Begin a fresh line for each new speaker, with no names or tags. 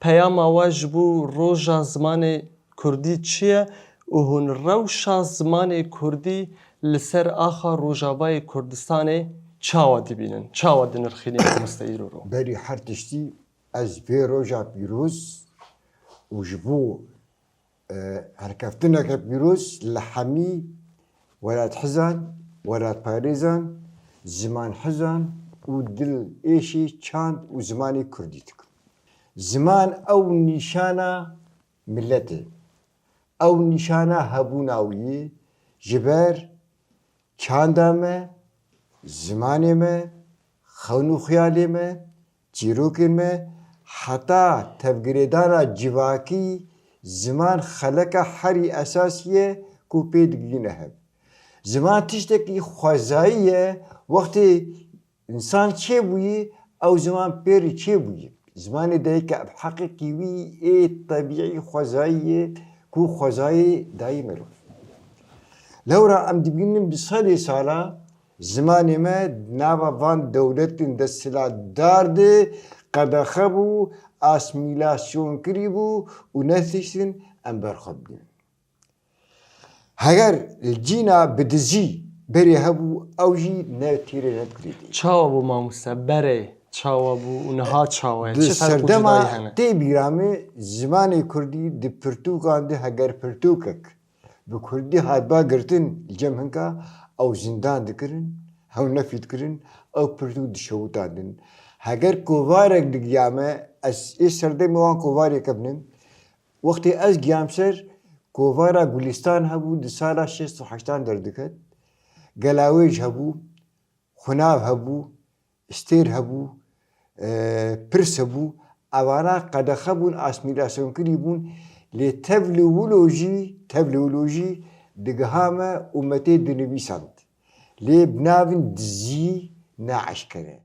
پەیاما وا ji bo roja zimanê Kurdî çi ye û hûn rewşa zimanê Kurdî li ser axa Rojavayê Kurdistanê çawa dibînin, çawa dinirxînin mamoste îro ro.
Berî her tiştî ez vê roja pîroz û ji bo herkeftineke pîroz li hemî welatxizan, welatparêzan, zimanxizan û dil êşî çand û zimanê Kurdî dikin. Ziman ew nîşana milletê, ew nîşana hebûna wî yê ji ber çanda me, zimanê me, xewn û xiyalê me, çîrokên me, heta tevgirêdana civakî ziman xeleka herî esasî ye ku pê digihîne hev. Ziman tiştekî xwezayî ye, wextê însan çêbûyî ew ziman pêrî çêbûyî. Zimanê dayîke ev heqekî wî ê tebîî xwezayî ye ku xwezayê dayî mirov. Lewra em dibînin bi sedê sala zimanê me nava van dewletên desthilatdar de qedexe bû, asmîlasyon kirîbû û netihîştin em berxwe bigrin. Heger li cîna bi dizî berê hebû ew jî ne tîrê ne kirîdî.
Çawa bû mamoste berê çawa bû û niha çawa ye.
Di
Çi ferq û
serdema
cudayî hene?
tê bîramê zimanê Kurdî di pirtûkan de heger pirtûkek bi Kurdî hatba girtin li cem hinka ew zindan dikirin, hew nefî dikirin, ew pirtûk dişewitandin. Heger kovarek digiyame ez ê serdemê wan kovarêke binim. Wextê ez giyam ser kovara Gulistan hebû di sala 68 derdiket. Gelawêj hebû, xunav hebû, stêr hebû, pirs hebû. Evana qedexe bûn, asmîlasyonkerî bûn lê tev li wilo jî digihame û me tê dinivîsand. Lê bi navên dizî ne eşkere.